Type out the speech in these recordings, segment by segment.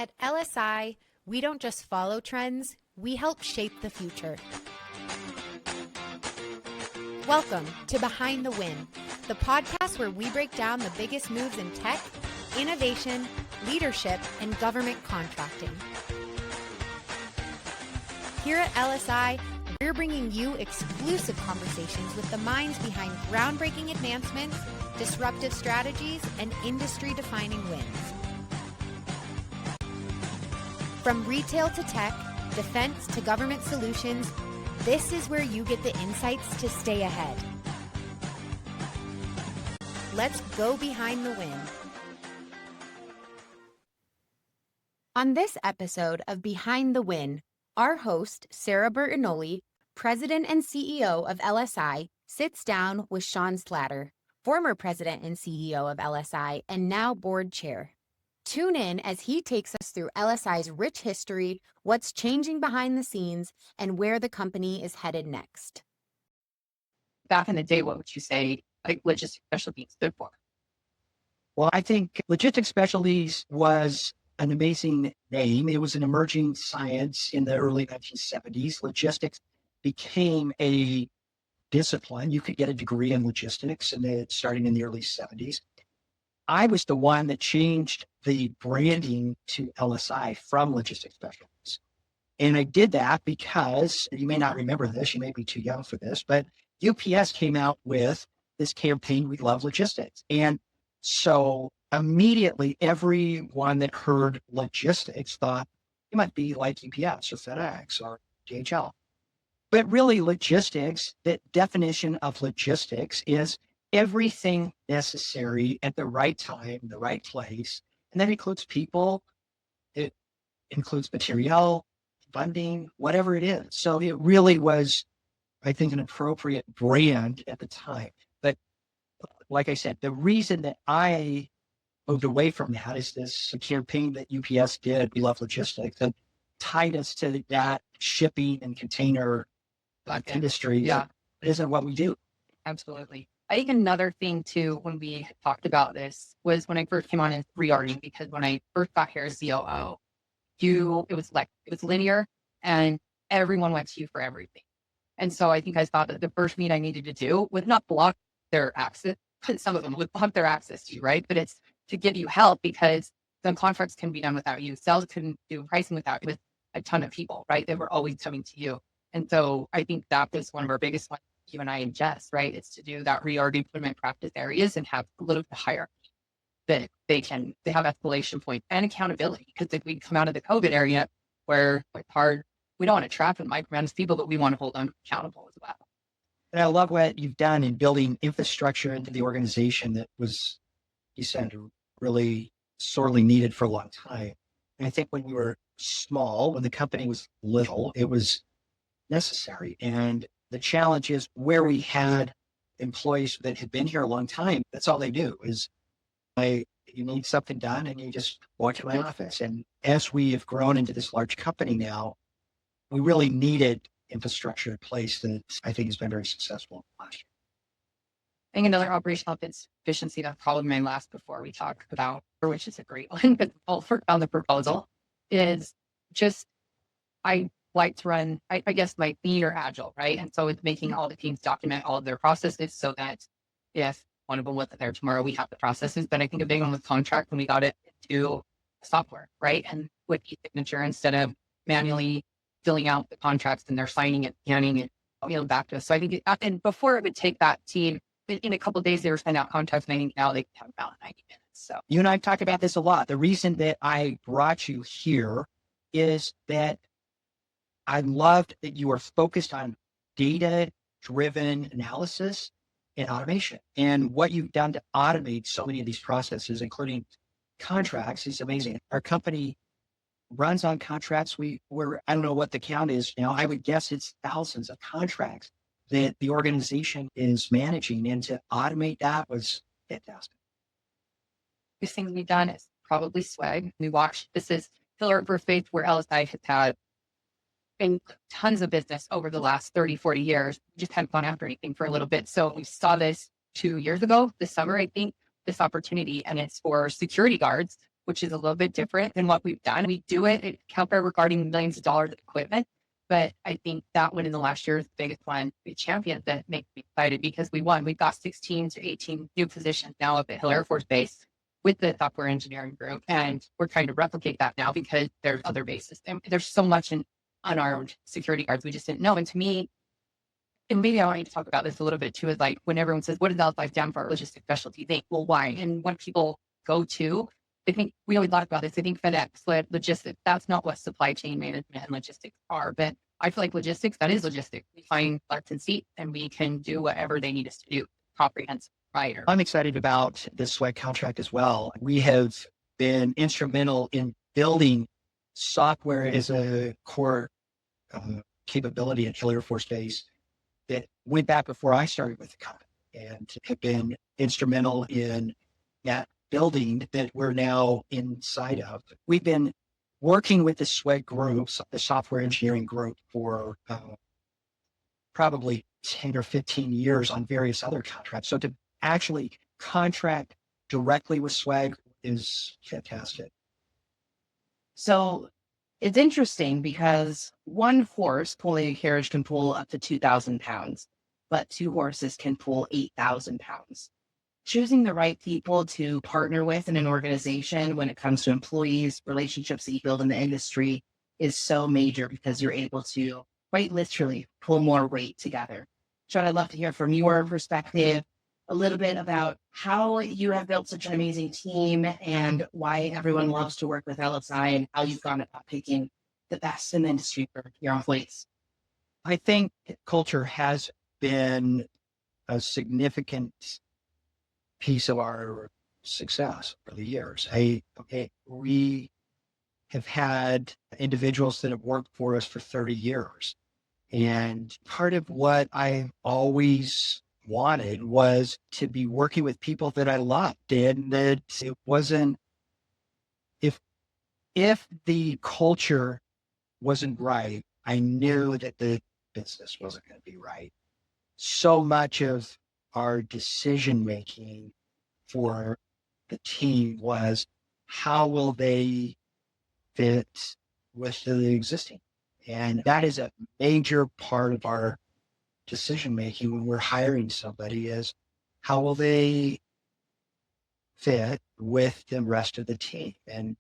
At LSI, we don't just follow trends, we help shape the future. Welcome to Behind the Win, the podcast where we break down the biggest moves in tech, innovation, leadership, and government contracting. Here at LSI, we're bringing you exclusive conversations with the minds behind groundbreaking advancements, disruptive strategies, and industry-defining wins. From retail to tech, defense to government solutions, this is where you get the insights to stay ahead. Let's go behind the win. On this episode of Behind the Win, our host, Sarah Bertagnolli, President and CEO of LSI, sits down with Sean Slatter, former President and CEO of LSI and now board chair. Tune in as he takes us through LSI's rich history, what's changing behind the scenes, and where the company is headed next. Back in the day, what would you say logistics specialties stood for? Well, I think logistics specialties was an amazing name. It was an emerging science in the early 1970s. Logistics became a discipline. You could get a degree in logistics, and starting in the early 70s. I was the one that changed the branding to LSI from logistics specialties. And I did that because, you may not remember this, you may be too young for this, but UPS came out with this campaign, We Love Logistics. And so immediately everyone that heard logistics thought it might be like UPS or FedEx or DHL. But really logistics, the definition of logistics is everything necessary at the right time, the right place. And that includes people, it includes material, funding, whatever it is. So it really was, I think, an appropriate brand at the time. But like I said, the reason that I moved away from that is this campaign that UPS did, We Love Logistics, and tied us to that shipping and container industry. Yeah. It isn't what we do. Absolutely. I think another thing too, when we talked about this, was when I first came on as reorging, because when I first got here as COO, it was linear and everyone went to you for everything. And so I think I thought that the first thing I needed to do was not block their access, some of them would block their access to you, right? But it's to give you help, because the contracts can be done without you. Sales can do pricing without you, with a ton of people, right? They were always coming to you. And so I think that was one of our biggest ones, you and I and Jess, right? It's to do that reorg implement practice areas and have a little bit higher that they have escalation point and accountability. Because if we come out of the COVID area where it's hard, we don't want to trap and micromanage people, but we want to hold them accountable as well. And I love what you've done in building infrastructure into the organization that was, you said, really sorely needed for a long time. And I think when we were small, when the company was little, it was necessary. And the challenge is where we had employees that had been here a long time, that's all they do is you need something done and you just walk to my office. And as we have grown into this large company now, we really needed infrastructure in place that I think has been very successful last year. I think another operational efficiency, that's probably my last before we talk about, which is a great one, but on the proposal, is just, I like to run, I guess, like lean or agile, right? And so it's making all the teams document all of their processes so that if one of them wasn't there tomorrow, we have the processes. But I think a big one was contract when we got it into software, right? And with e-signature, instead of manually filling out the contracts and they're signing it, scanning it, back to us. So I think, and before it would take that team, in a couple of days, they were sending out contracts, and I think now they have about 90 minutes. So you and I have talked about this a lot. The reason that I brought you here is that I loved that you are focused on data-driven analysis and automation. And what you've done to automate so many of these processes, including contracts, is amazing. Our company runs on contracts. We're I don't know what the count is now. I would guess it's thousands of contracts that the organization is managing. And to automate that was fantastic. Biggest thing we've done is probably swag. This is Pillar for Faith, where LSI has had tons of business over the last 30, 40 years. We just haven't gone after anything for a little bit. So we saw this 2 years ago, this summer, I think, this opportunity, and it's for security guards which is a little bit different than what we've done. We do it at CalFire regarding millions of dollars of equipment. But I think that one in the last year is the biggest one we championed that makes me excited because we won. We've got 16 to 18 new positions now up at Hill Air Force Base with the software engineering group. And we're trying to replicate that now because there's other bases. And there's so much in unarmed security guards we just didn't know. And to me, and maybe I want you to talk about this a little bit too, is like when everyone says, what does LSI stand for? Logistics specialty. They think, well, why? And when people go to, they think, we always talk about this. They think FedEx, logistics. That's not what supply chain management and logistics are. But I feel like logistics, that is logistics. We find butts and seats and we can do whatever they need us to do. Comprehensive provider. I'm excited about the SWAG contract as well. We have been instrumental in building software as a core capability at Hill Air Force Base that went back before I started with the company and have been instrumental in that building that we're now inside of. We've been working with the SWAG groups, the software engineering group, for probably 10 or 15 years on various other contracts. So to actually contract directly with SWAG is fantastic. So it's interesting because one horse pulling a carriage can pull up to 2,000 pounds, but two horses can pull 8,000 pounds. Choosing the right people to partner with in an organization when it comes to employees, relationships that you build in the industry is so major because you're able to quite literally pull more weight together. Sean, I'd love to hear from your perspective a little bit about how you have built such an amazing team and why everyone loves to work with LSI and how you've gone about picking the best in the industry for your employees. I think culture has been a significant piece of our success for the years. We have had individuals that have worked for us for 30 years. And part of what I always wanted was to be working with people that I loved, and that it wasn't, if the culture wasn't right, I knew that the business wasn't going to be right. So much of our decision making for the team was, how will they fit with the existing? And that is a major part of our decision making when we're hiring somebody, is how will they fit with the rest of the team? And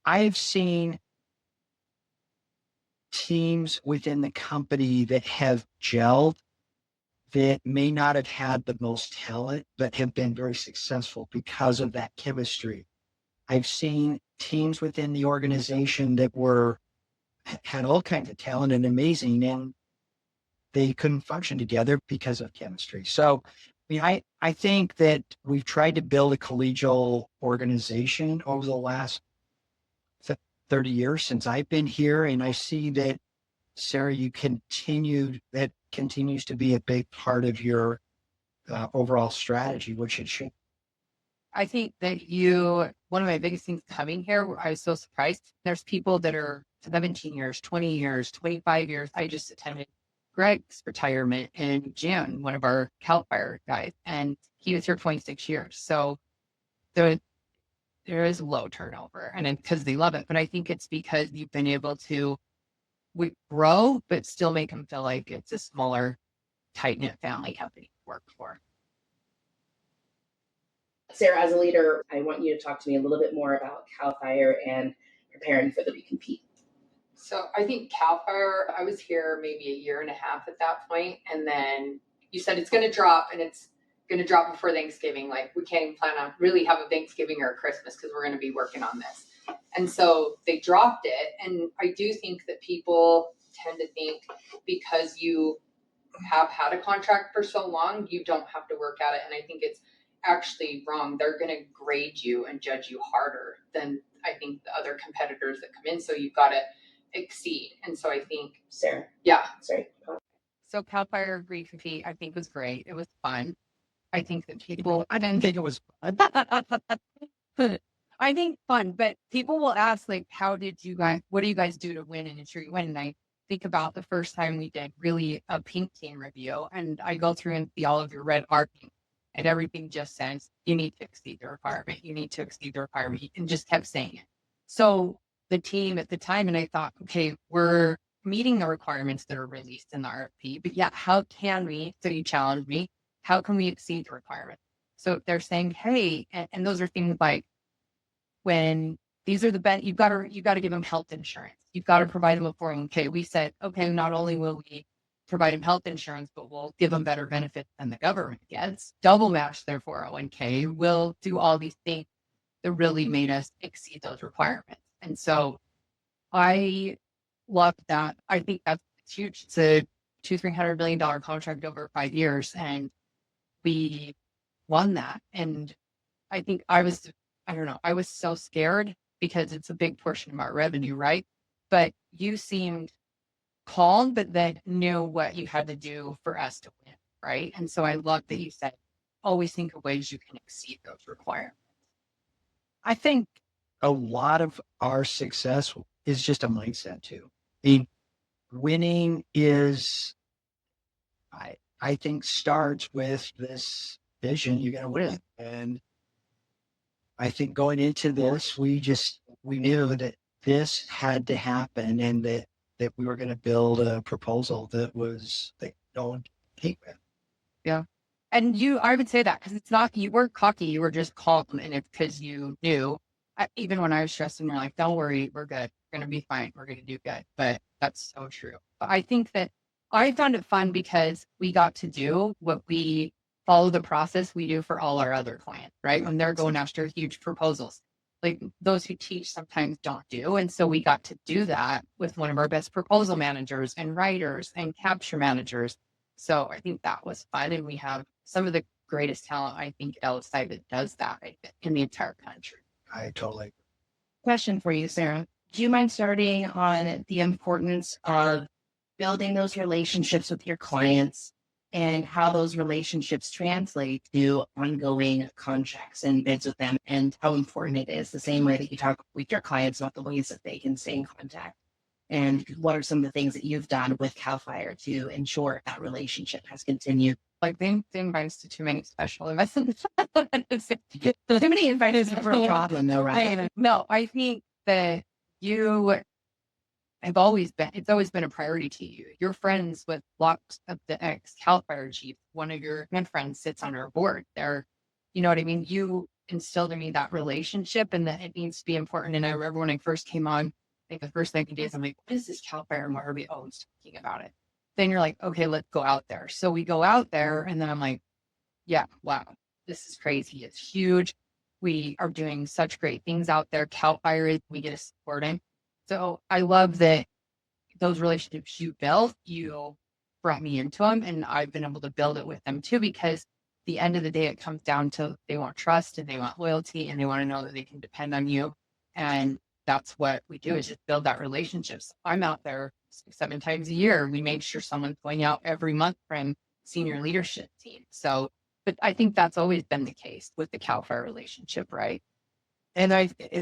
I've seen teams within the company that have gelled that may not have had the most talent, but have been very successful because of that chemistry. I've seen teams within the organization that had all kinds of talent and amazing, and they couldn't function together because of chemistry. So I think that we've tried to build a collegial organization over the last 30 years since I've been here. And I see that, Sarah, that continues to be a big part of your overall strategy, which it should. I think that one of my biggest things coming here, I was so surprised. There's people that are 17 years, 20 years, 25 years. I just attended Greg's retirement in June, one of our CalFire guys, and he was here 26 years. So there is low turnover, and because they love it. But I think it's because you've been able to grow, but still make them feel like it's a smaller, tight-knit family company to work for. Sarah, as a leader, I want you to talk to me a little bit more about CalFire and preparing for the recompete. So I think CalFire, I was here maybe a year and a half at that point. And then you said it's going to drop, and it's going to drop before Thanksgiving. Like, we can't even plan on really have a Thanksgiving or a Christmas because we're going to be working on this. And so they dropped it. And I do think that people tend to think because you have had a contract for so long, you don't have to work at it. And I think it's actually wrong. They're going to grade you and judge you harder than I think the other competitors that come in. So you've got to exceed. And so I think Sarah. Yeah. Sorry. So CalFire recompete, I think, was great. It was fun. I think that people, I didn't think it was fun. I think fun, but people will ask, like, what do you guys do to win and ensure you win? And I think about the first time we did really a pink team review, and I go through and see all of your red marking. And everything just says, you need to exceed the requirement. You need to exceed the requirement. And just kept saying it. So the team at the time, and I thought, okay, we're meeting the requirements that are released in the RFP, but yeah, how can we, so you challenged me, how can we exceed the requirement? So they're saying, hey, and those are things like when these are you've got to give them health insurance. You've got to provide them a 401k. We said, okay, not only will we provide them health insurance, but we'll give them better benefits than the government gets, double match their 401k. We'll do all these things that really made us exceed those requirements. And so I love that. I think that's huge. It's a $200-300 million contract over 5 years, and we won that. And I think I don't know, I was so scared because it's a big portion of our revenue, right? But you seemed calm, but then knew what you had to do for us to win, right? And so I love that you said, always think of ways you can exceed those requirements. I think a lot of our success is just a mindset too. I mean, winning is, I think, starts with this vision. You're going to win. And I think going into this, we knew that this had to happen, and that we were going to build a proposal that no one came with. Yeah. And I would say that because it's not, you weren't cocky, you were just calm. And it's because you knew, even when I was stressed, and you're like, don't worry, we're good. We're going to be fine. We're going to do good. But that's so true. But I think that I found it fun because we got to do what we follow the process we do for all our other clients, right? When they're going after huge proposals, like those who teach sometimes don't do. And so we got to do that with one of our best proposal managers and writers and capture managers. So I think that was fun. And we have some of the greatest talent, I think, at LSI that does that in the entire country. I totally. Question for you, Sarah. Do you mind starting on the importance of building those relationships with your clients and how those relationships translate to ongoing contracts and bids with them, and how important it is, the same way that you talk with your clients about the ways that they can stay in contact? And what are some of the things that you've done with CAL FIRE to ensure that relationship has continued? Like they invite to too many special events. Too many invites for a problem, though, right? No, I think that it's always been a priority to you. You're friends with lots of the ex-CAL FIRE chiefs. One of your good friends sits on our board. You know what I mean? You instilled in me that relationship and that it needs to be important. And I remember when I first came on, I think the first 90 days, I'm like, what is this CAL FIRE and why are we always talking about it? Then you're like, okay, let's go out there. So we go out there, and then I'm like, yeah, wow, this is crazy. It's huge. We are doing such great things out there. CAL FIRE, we get to support him. So I love that those relationships you built, you brought me into them, and I've been able to build it with them too, because at the end of the day, it comes down to they want trust and they want loyalty and they want to know that they can depend on you. And that's what we do, is just build that relationship. So I'm out there 6-7 times a year. We make sure someone's going out every month from senior leadership team. So, but I think that's always been the case with the CAL FIRE relationship, right? And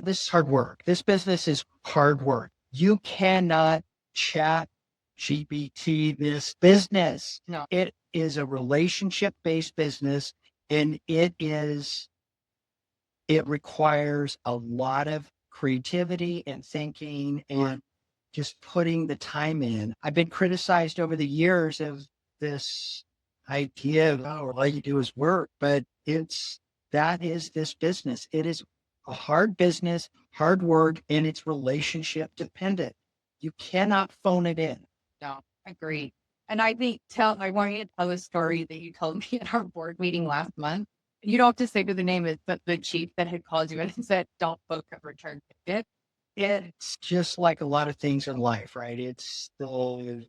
this is hard work. This business is hard work. You cannot chat GPT this business. No. It is a relationship-based business, and it requires a lot of creativity and thinking and just putting the time in. I've been criticized over the years of this idea of, oh, all you do is work, but that is this business. It is a hard business, hard work, and it's relationship dependent. You cannot phone it in. No, agreed. And I want you to tell a story that you told me at our board meeting last month. You don't have to say who the name is, but the chief that had called you and said, don't book a return ticket. It's just like a lot of things in life, right? It's the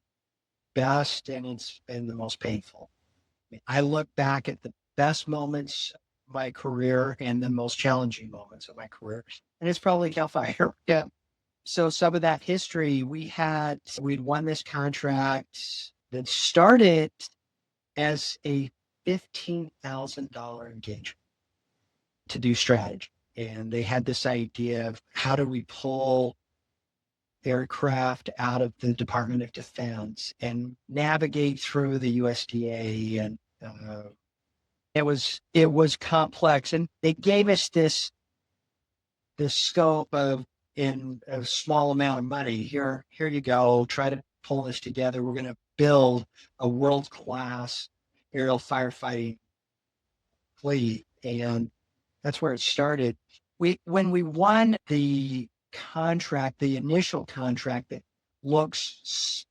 best and it's been the most painful. I look back at the best moments of my career and the most challenging moments of my career, and it's probably CAL FIRE. Yeah. So some of that history, we'd won this contract that started as a $15,000 engagement to do strategy. And they had this idea of how do we pull aircraft out of the Department of Defense and navigate through the USDA and it was complex, and they gave us this scope of in a small amount of money. Here you go. Try to pull this together. We're going to build a world-class aerial firefighting fleet, and that's where it started. When we won the contract, the initial contract that looks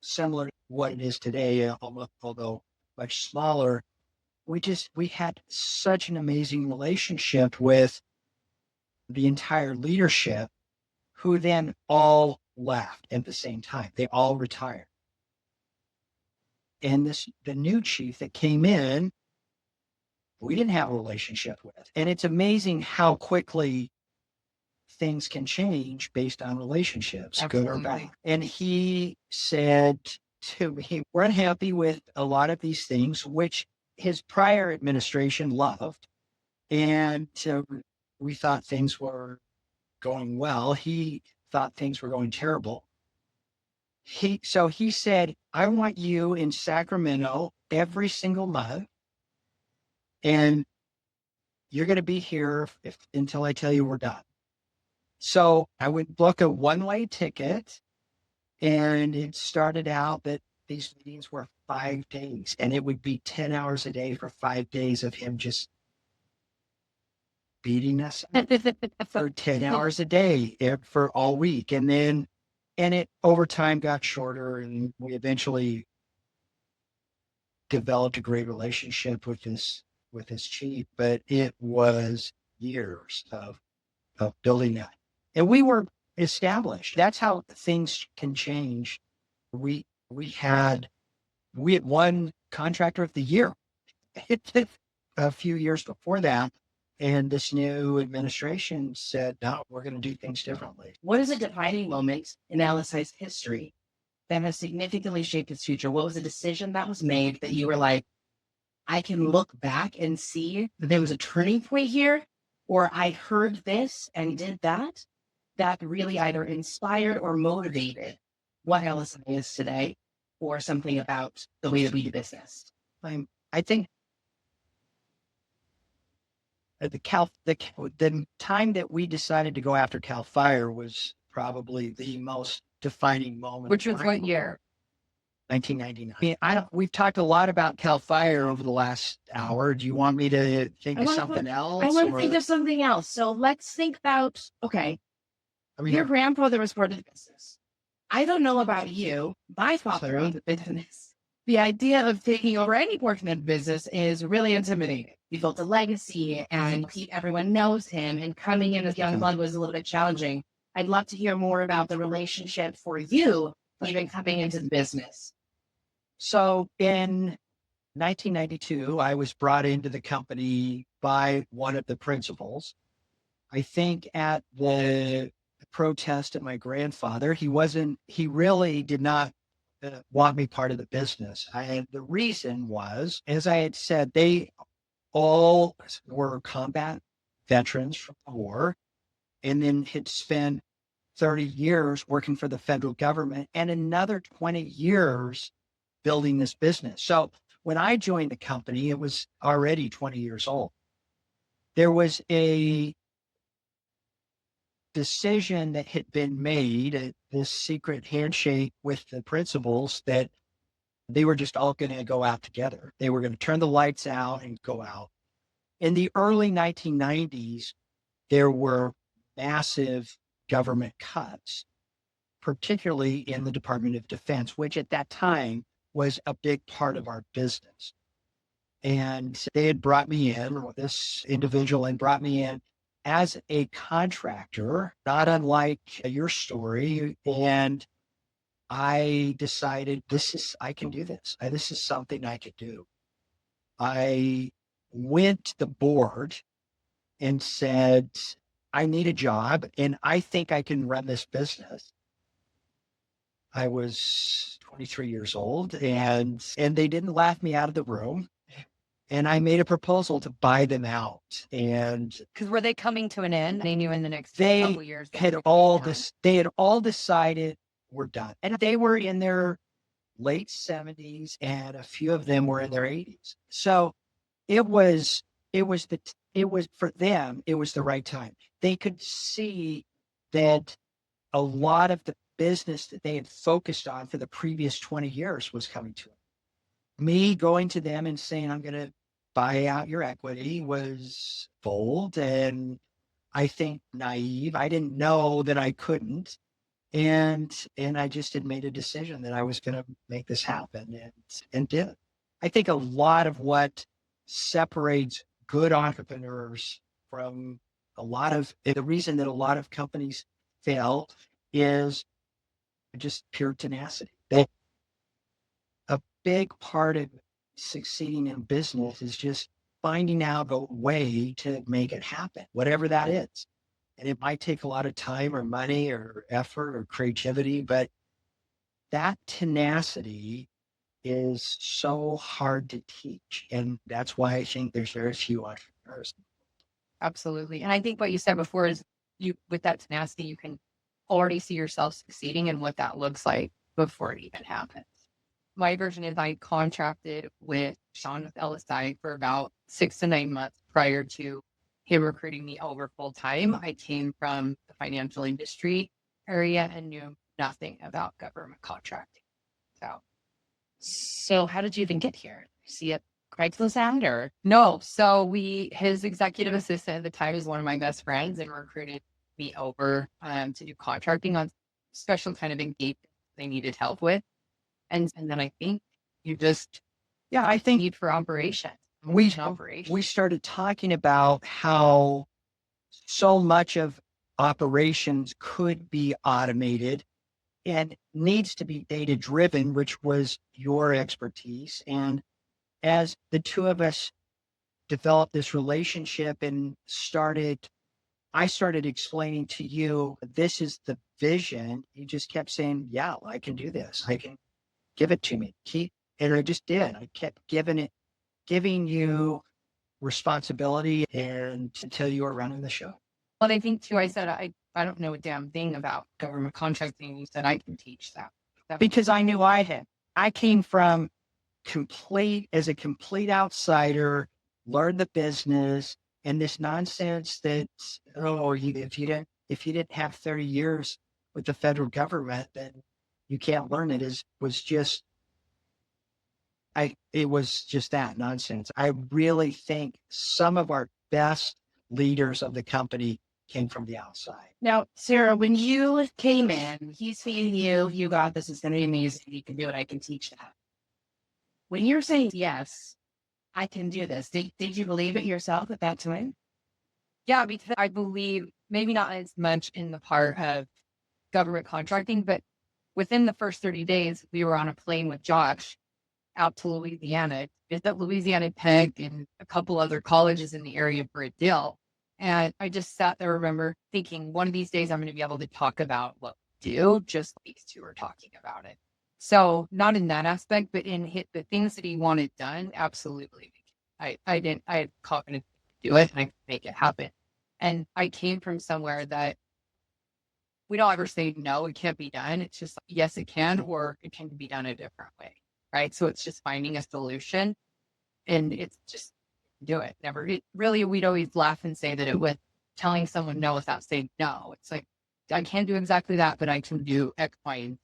similar to what it is today, although much smaller, we had such an amazing relationship with the entire leadership, who then all left at the same time. They all retired. And the new chief that came in, we didn't have a relationship with. And it's amazing how quickly things can change based on relationships, good or bad. And he said to me, we're unhappy with a lot of these things, which his prior administration loved. And we thought things were going well. He thought things were going terrible. So he said, I want you in Sacramento every single month, and you're going to be here until I tell you we're done. So I would book a one-way ticket, and it started out that these meetings were 5 days, and it would be 10 hours a day for 5 days of him just beating us for 10 hours a day for all week. And it over time got shorter, and we eventually developed a great relationship with his chief, but it was years of building that. And we were established. That's how things can change. We had won contractor of the year a few years before that. And this new administration said, no, we're going to do things differently. What is a defining moment in LSI's history that has significantly shaped its future? What was a decision that was made that you were like, I can look back and see that there was a turning point here, or I heard this and did that really either inspired or motivated what LSI is today, or something about the way that we do business? I think the time that we decided to go after Cal Fire was probably the most defining moment. Which was what year? 1999. I mean, we've talked a lot about Cal Fire over the last hour. Do you want me to think of something else? I want to think of something else. So let's think about, okay, your grandfather was part of the business. I don't know about you. My father owned the business. The idea of taking over any portion of the business is really intimidating. He built a legacy, and everyone knows him, and coming in as young blood was a little bit challenging. I'd love to hear more about the relationship for you, even coming into the business. So in 1992, I was brought into the company by one of the principals. I think at the protest of my grandfather, he really did not want me part of the business. The reason was, as I had said, they all were combat veterans from the war, and then had spent 30 years working for the federal government and another 20 years building this business. So when I joined the company, it was already 20 years old. There was a decision that had been made, this secret handshake with the principals, that they were just all going to go out together. They were going to turn the lights out and go out. In the early 1990s, there were massive government cuts, particularly in the Department of Defense, which at that time was a big part of our business. And they had brought me in, or this individual had brought me in as a contractor, not unlike your story. And I decided I can do this. This is something I could do. I went to the board and said, I need a job and I think I can run this business. I was 23 years old, and they didn't laugh me out of the room. And I made a proposal to buy them out. And because were they coming to an end? They knew in the next couple years they had all decided we're done. And they were in their late 70s, and a few of them were in their 80s. So it was, it was for them, it was the right time. They could see that a lot of the business that they had focused on for the previous 20 years was coming to them. Me going to them and saying, I'm going to buy out your equity was bold and I think naive. I didn't know that I couldn't. And I just had made a decision that I was going to make this happen and did. I think a lot of what separates good entrepreneurs from the reason that a lot of companies fail is just pure tenacity. A big part of succeeding in business is just finding out a way to make it happen, whatever that is. And it might take a lot of time or money or effort or creativity, but that tenacity is so hard to teach. And that's why I think there's very few entrepreneurs. Absolutely. And I think what you said before is with that tenacity, you can already see yourself succeeding and what that looks like before it even happens. My version is I contracted with Sean with LSI for about 6 to 9 months prior to him recruiting me over full time. I came from the financial industry area and knew nothing about government contracting. So how did you even get here? See it Craigslist ad or? No. So his executive assistant at the time is one of my best friends and recruited me over to do contracting on special kind of engagement they needed help with. And then I think you just I think need for operation. we started talking about how so much of operations could be automated and needs to be data driven, which was your expertise. And as the two of us developed this relationship and I started explaining to you, this is the vision. You just kept saying, yeah, I can do this. I can give it to me. And I just did. I kept giving you responsibility and until you were running the show. Well, I think too, I said, I don't know a damn thing about government contracting. You said I can teach that. Because I knew I had. I came from as a complete outsider, learned the business, and this nonsense that, if you didn't have 30 years with the federal government, then you can't learn it it was just that nonsense. I really think some of our best leaders of the company came from the outside. Now, Sarah, when you came in, he's feeding you got this, it's going to be amazing. You can do it. I can teach that. When you're saying, yes, I can do this, did you believe it yourself at that time? Yeah, because I believe maybe not as much in the part of government contracting, but within the first 30 days, we were on a plane with Josh out to Louisiana, visit Louisiana Tech and a couple other colleges in the area for a deal. And I just sat there, remember thinking one of these days I'm going to be able to talk about what we do, just these two are talking about it. So not in that aspect, but in the things that he wanted done, absolutely. I had confidence to do it and I could make it happen. And I came from somewhere that we don't ever say, no, it can't be done. It's just, yes, it can, or it can be done a different way. Right. So it's just finding a solution and it's just do it. We'd always laugh and say that it was telling someone no without saying no. It's like, I can't do exactly that, but I can do X, Y, and Z.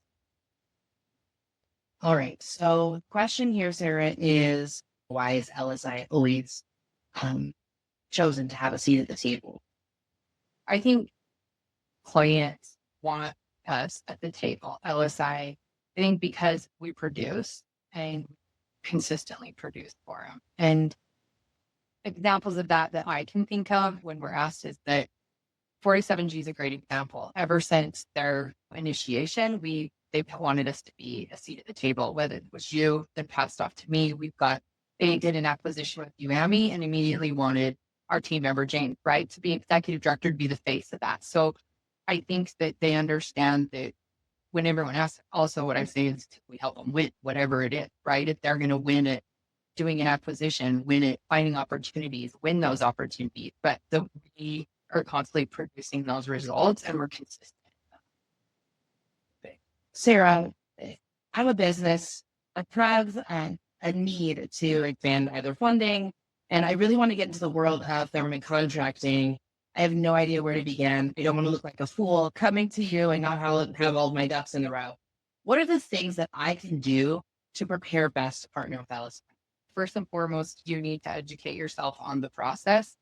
All right. So the question here, Sarah, is why is LSI always chosen to have a seat at the table? I think clients want us at the table. LSI, I think because we produce and consistently produce for them. And examples of that I can think of when we're asked is that 47G is a great example. Ever since their initiation, they've wanted us to be a seat at the table, whether it was you, then passed off to me. They did an acquisition with UAMI and immediately wanted our team member, Jane, right, to be executive director, to be the face of that. So I think that they understand that when everyone asks, also what I say is we help them win whatever it is, right? If they're going to win it, doing an acquisition, win it, finding opportunities, win those opportunities, but we are constantly producing those results and we're consistent. Sarah, I'm a business, a have a need to expand either funding, And I really want to get into the world of government contracting. I have no idea where to begin. I don't want to look like a fool coming to you and not have all my ducks in a row. What are the things that I can do to prepare best to partner with LSI? First and foremost, you need to educate yourself on the process.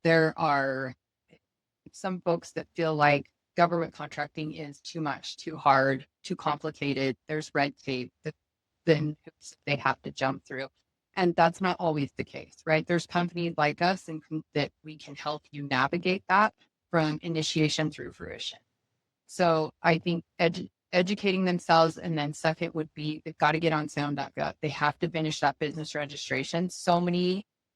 There are some folks that feel like government contracting is too much, too hard, too complicated. There's red tape that then they have to jump through. And that's not always the case, right? There's companies like us and that we can help you navigate that from initiation through fruition. So I think educating themselves, and then second would be they've got to get on sound.gov. They have to finish that business registration.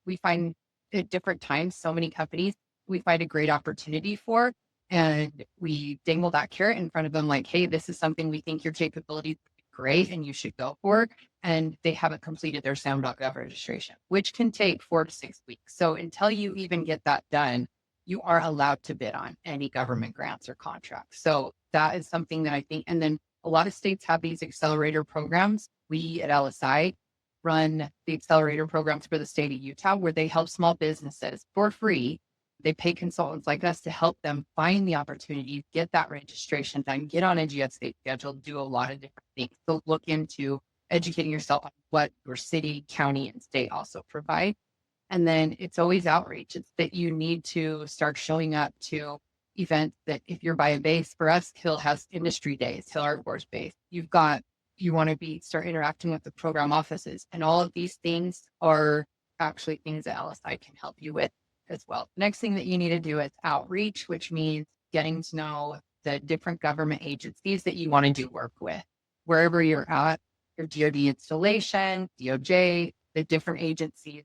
We find at different times, so many companies we find a great opportunity for, and we dangle that carrot in front of them like, hey, this is something we think your capabilities are great and you should go for. And they haven't completed their sound.gov registration, which can take 4 to 6 weeks. So until you even get that done, you are allowed to bid on any government grants or contracts. So that is something that I think, and then a lot of states have these accelerator programs. We at LSI run the accelerator programs for the state of Utah, where they help small businesses for free. They pay consultants like us to help them find the opportunities, get that registration done, get on a GS state schedule, do a lot of different things. So look into educating yourself on what your city, county, and state also provide. And then it's always outreach. It's that you need to start showing up to events that if you're by a base, for us, Hill has industry days, Hill Air Force Base. You want to start interacting with the program offices. And all of these things are actually things that LSI can help you with as well. The next thing that you need to do is outreach, which means getting to know the different government agencies that you want to do work with. Wherever you're at, your DoD installation, DOJ, the different agencies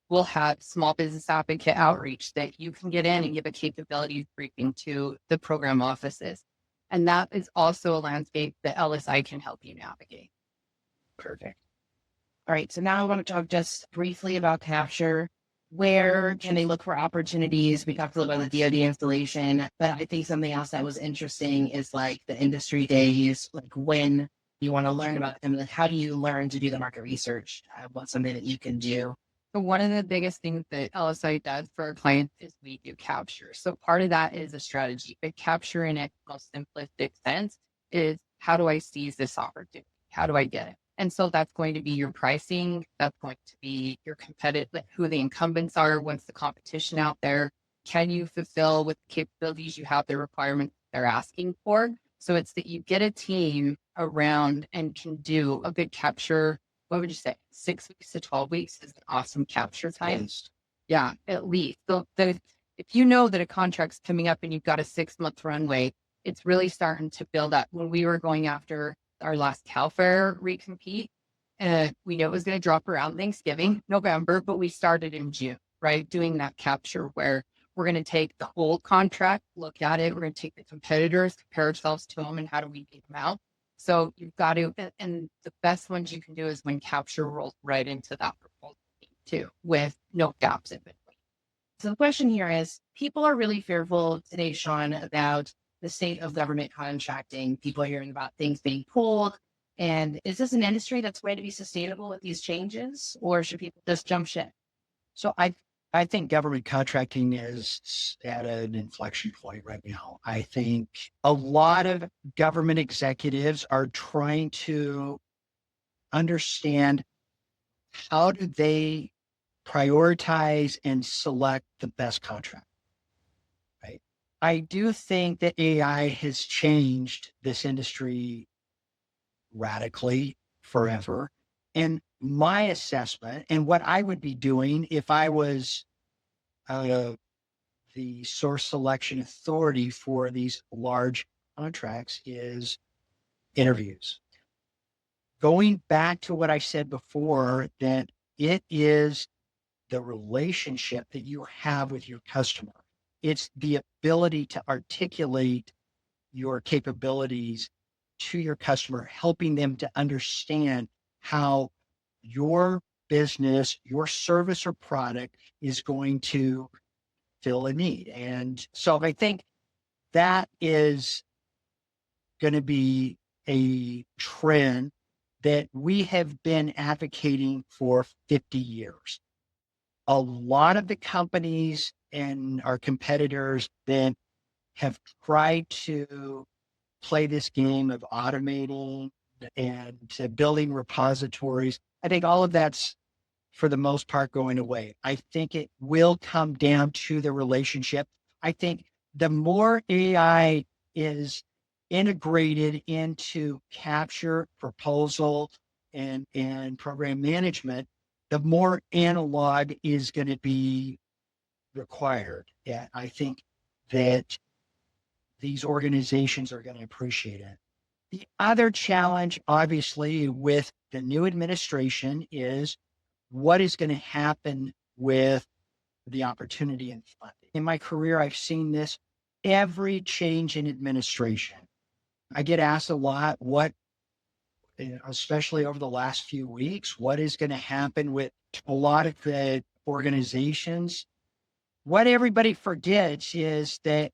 will have small business advocate outreach that you can get in and give a capabilities briefing to the program offices. And that is also a landscape that LSI can help you navigate. Perfect. All right. So now I want to talk just briefly about Capture. Where can they look for opportunities? We talked a little about the DoD installation, but I think something else that was interesting is like the industry days, like when you want to learn about them, like how do you learn to do the market research? What's something that you can do? So one of the biggest things that LSI does for our clients is we do capture. So part of that is a strategy, but capture in its most simplistic sense is how do I seize this opportunity? How do I get it? And so that's going to be your pricing. That's going to be your competitive, like who the incumbents are. What's the competition out there? Can you fulfill with the capabilities you have, the requirements they're asking for? So it's that you get a team around and can do a good capture. What would you say? 6 weeks to 12 weeks is an awesome capture time. Yeah, at least. So if you know that a contract's coming up and you've got a 6-month runway, it's really starting to build up. When we were going after our last Cal Fair recompete, we knew it was going to drop around Thanksgiving, November, but we started in June, right? Doing that capture where we're going to take the whole contract, look at it. We're going to take the competitors, compare ourselves to them, and how do we beat them out? So you've got to, and the best ones you can do is when capture rolls right into that proposal too, with no gaps in between. So the question here is, people are really fearful today, Sean, about the state of government contracting. People are hearing about things being pulled. And is this an industry that's going to be sustainable with these changes, or should people just jump ship? So I think government contracting is at an inflection point right now. I think a lot of government executives are trying to understand how do they prioritize and select the best contract. Right. I do think that AI has changed this industry radically forever. And my assessment and what I would be doing if I was the source selection authority for these large contracts is interviews. Going back to what I said before, that it is the relationship that you have with your customer. It's the ability to articulate your capabilities to your customer, helping them to understand how your business, your service or product is going to fill a need. And so I think that is going to be a trend that we have been advocating for 50 years. a lot of the companies and our competitors that have tried to play this game of automating and building repositories, I think all of that's for the most part going away. I think it will come down to the relationship. I think the more AI is integrated into capture, proposal, and program management, the more analog is going to be required. Yeah, I think that these organizations are going to appreciate it. The other challenge, obviously, with the new administration is what is going to happen with the opportunity and funding. In my career, I've seen this every change in administration. I get asked a lot, especially over the last few weeks, what is going to happen with a lot of the organizations. What everybody forgets is that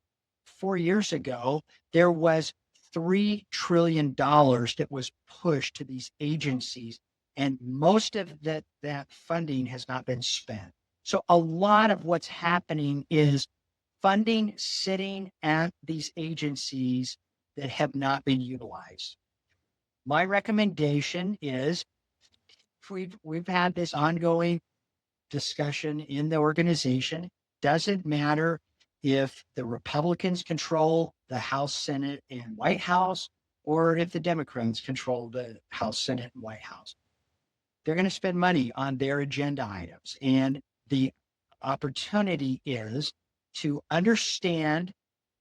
4 years ago, there was $3 trillion that was pushed to these agencies, and most of that funding has not been spent. So a lot of what's happening is funding sitting at these agencies that have not been utilized. My recommendation is we've had this ongoing discussion in the organization. Doesn't matter if the Republicans control the House, Senate, and White House, or if the Democrats control the House, Senate, and White House. They're going to spend money on their agenda items. And the opportunity is to understand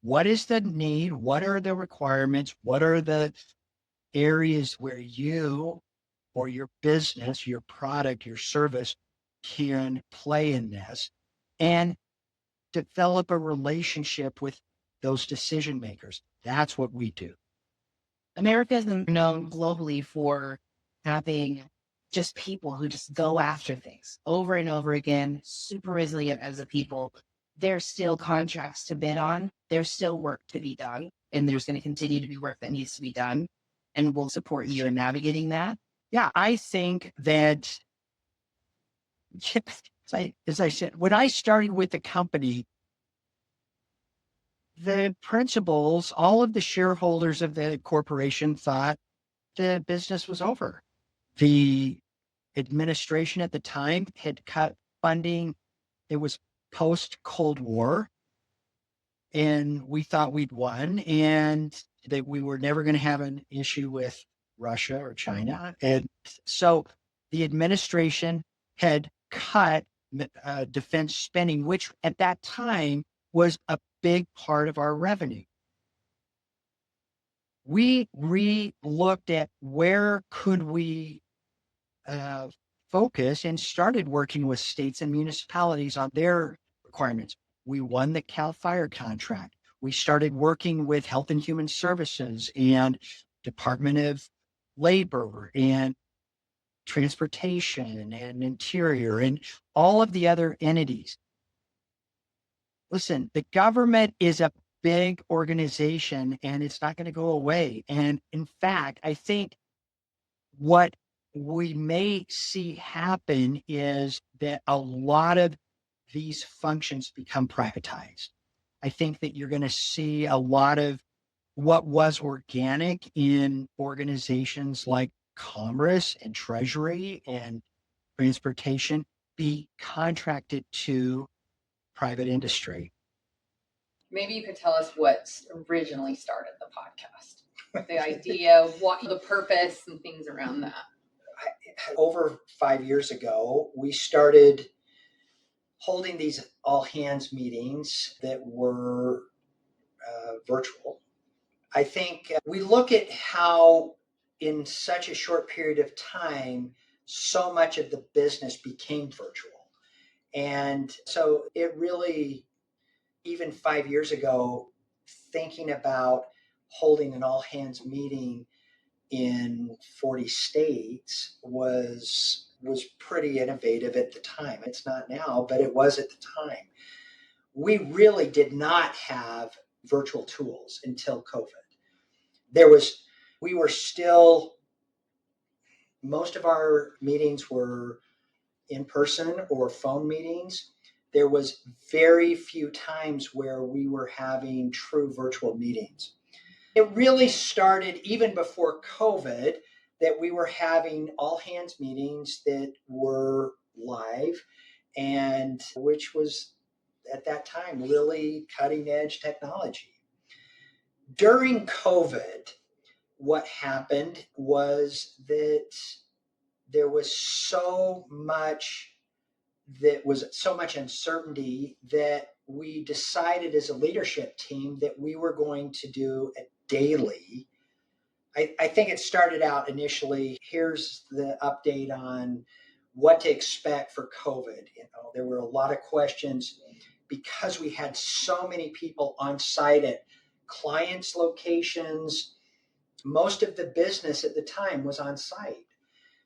what is the need, what are the requirements, what are the areas where you or your business, your product, your service can play in this, and develop a relationship with those decision makers. That's what we do. America is known globally for having just people who just go after things over and over again, super resilient as a people. There's still contracts to bid on. There's still work to be done. And there's going to continue to be work that needs to be done. And we'll support you in navigating that. Yeah, I think that, as I said, when I started with the company, the principals, all of the shareholders of the corporation thought the business was over. The administration at the time had cut funding. It was post-Cold War, and we thought we'd won, and that we were never going to have an issue with Russia or China. And so the administration had cut defense spending, which at that time was a big part of our revenue. We re-looked at where could we focus and started working with states and municipalities on their requirements. We won the CAL FIRE contract. We started working with Health and Human Services and Department of Labor and Transportation and Interior and all of the other entities. Listen, the government is a big organization and it's not going to go away. And in fact, I think what we may see happen is that a lot of these functions become privatized. I think that you're going to see a lot of what was organic in organizations like Commerce and Treasury and Transportation be contracted to private industry. Maybe you could tell us what originally started the podcast, the idea, what the purpose and things around that. Over 5 years ago, we started holding these all hands meetings that were virtual. I think we look at how in such a short period of time, so much of the business became virtual. And so it really, even 5 years ago, thinking about holding an all hands meeting in 40 states was pretty innovative at the time. It's not now, but it was at the time. We really did not have virtual tools until COVID. We were still, most of our meetings were in person or phone meetings. There was very few times where we were having true virtual meetings. It really started even before COVID that we were having all hands meetings that were live, and which was at that time really cutting edge technology. During COVID, what happened was that there was so much uncertainty that we decided as a leadership team that we were going to do a daily. I think it started out initially, here's the update on what to expect for COVID. There were a lot of questions because we had so many people on site at clients' locations. Most of the business at the time was on site.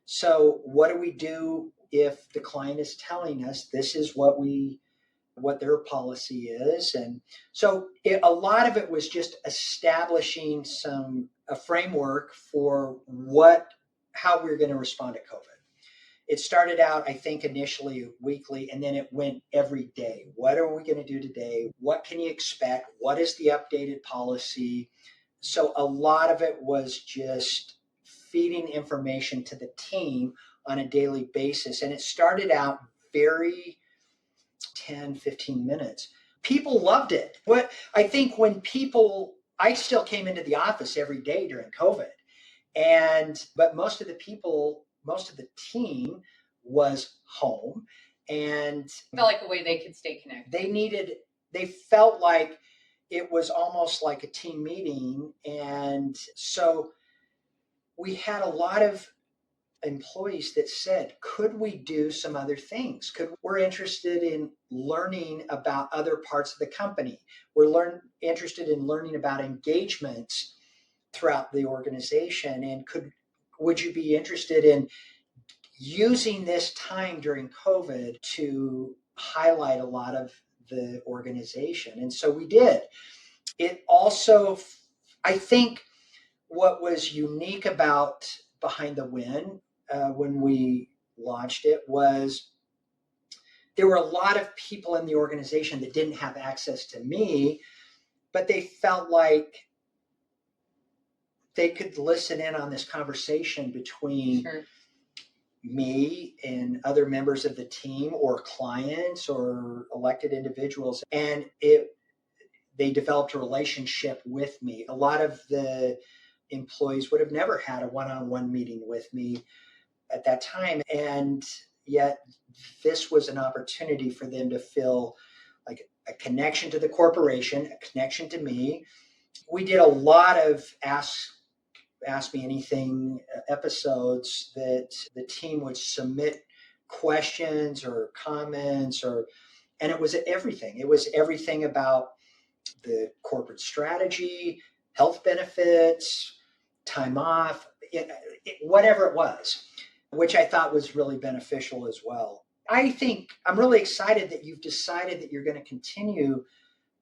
So what do we do if the client is telling us this is what their policy is? And so a lot of it was just establishing a framework for how we're going to respond to COVID. It started out, I think, initially weekly, and then it went every day. What are we going to do today? What can you expect? What is the updated policy? So a lot of it was just feeding information to the team on a daily basis. And it started out very 10, 15 minutes. People loved it. But I think I still came into the office every day during COVID. But most of the team was home, and felt like a way they could stay connected. They felt like it was almost like a team meeting. And so we had a lot of employees that said, could we do some other things? We're interested in learning about other parts of the company. We're interested in learning about engagements throughout the organization. And would you be interested in using this time during COVID to highlight a lot of the organization? And so we did. It also, I think what was unique about Behind the Win when we launched it was there were a lot of people in the organization that didn't have access to me, but they felt like they could listen in on this conversation between me and other members of the team or clients or elected individuals. And they developed a relationship with me. A lot of the employees would have never had a one-on-one meeting with me at that time. And yet this was an opportunity for them to feel like a connection to the corporation, a connection to me. We did a lot of Ask Me Anything episodes that the team would submit questions or comments, and it was everything. It was everything about the corporate strategy, health benefits, time off, whatever it was, which I thought was really beneficial as well. I think I'm really excited that you've decided that you're going to continue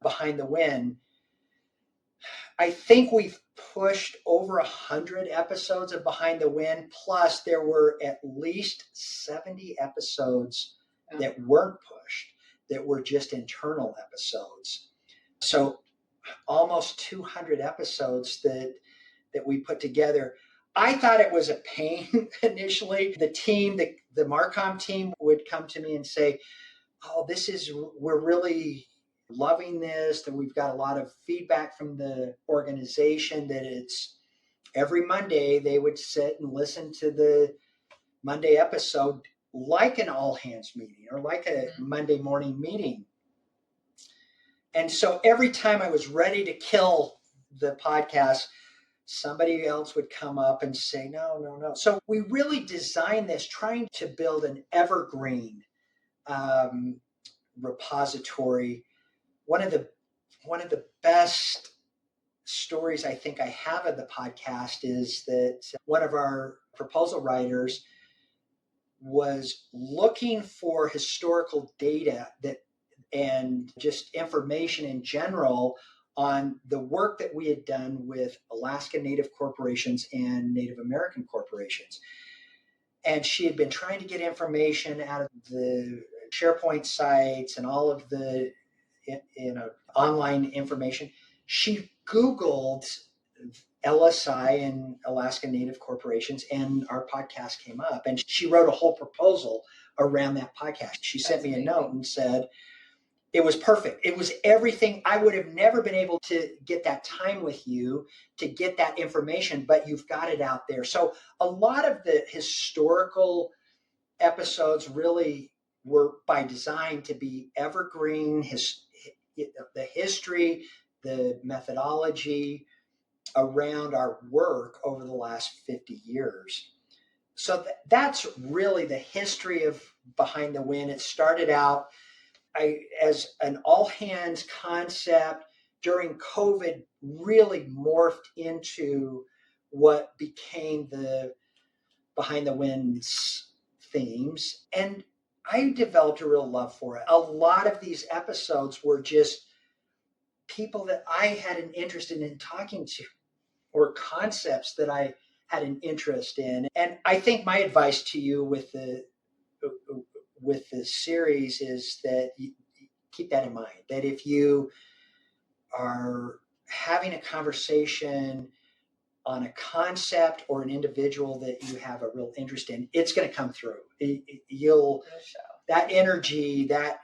Behind the Win. I think we've pushed over 100 episodes of Behind the Win, plus there were at least 70 episodes that weren't pushed, that were just internal episodes. So almost 200 episodes that we put together. I thought it was a pain initially. The team, the Marcom team would come to me and say, oh, we're really loving this, that we've got a lot of feedback from the organization, that it's every Monday they would sit and listen to the Monday episode like an all hands meeting or like a Monday morning meeting. And so every time I was ready to kill the podcast, somebody else would come up and say, no. So we really designed this trying to build an evergreen repository. One of the best stories I think I have of the podcast is that one of our proposal writers was looking for historical data and just information in general on the work that we had done with Alaska Native corporations and Native American corporations. And she had been trying to get information out of the SharePoint sites and all of the online information. She Googled LSI and Alaska Native Corporations, and our podcast came up. And she wrote a whole proposal around that podcast. She sent me a note and said, it was perfect. It was everything. I would have never been able to get that time with you to get that information, but you've got it out there. So a lot of the historical episodes really were by design to be evergreen, the history, the methodology around our work over the last 50 years. So that's really the history of Behind the Win. It started out as an all hands concept. During COVID, really morphed into what became the Behind the Win's themes. And I developed a real love for it. A lot of these episodes were just people that I had an interest in talking to, or concepts that I had an interest in. And I think my advice to you with the series is that you keep that in mind, that if you are having a conversation on a concept or an individual that you have a real interest in, it's going to come through. That energy, that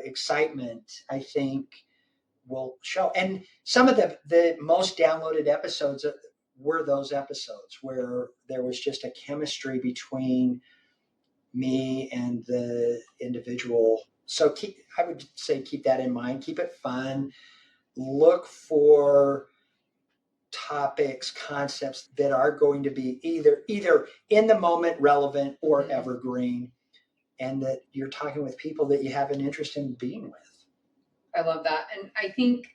excitement, I think, will show. And some of the most downloaded episodes were those episodes where there was just a chemistry between me and the individual. So I would say keep that in mind. Keep it fun. Look for topics, concepts that are going to be either in the moment relevant or evergreen, and that you're talking with people that you have an interest in being with. I love that. And I think,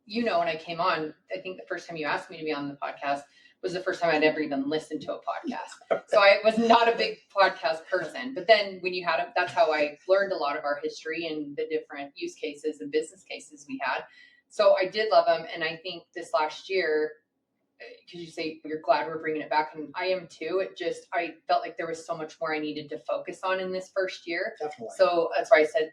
when I came on, I think the first time you asked me to be on the podcast was the first time I'd ever even listened to a podcast. So I was not a big podcast person. But then when you had it, that's how I learned a lot of our history and the different use cases and business cases we had. So I did love them. And I think this last year, because you say you're glad we're bringing it back, and I am too. I felt like there was so much more I needed to focus on in this first year. Definitely. So that's why I said,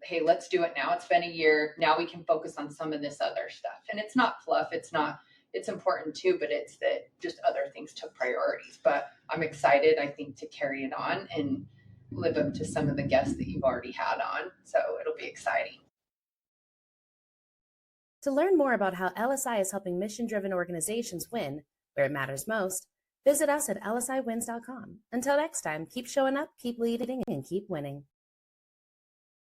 hey, let's do it now. It's been a year. Now we can focus on some of this other stuff. And it's not fluff. It's important too, but it's that just other things took priorities. But I'm excited, I think, to carry it on and live up to some of the guests that you've already had on. So it'll be exciting. To learn more about how LSI is helping mission-driven organizations win where it matters most, visit us at lsiwins.com. Until next time, keep showing up, keep leading, and keep winning.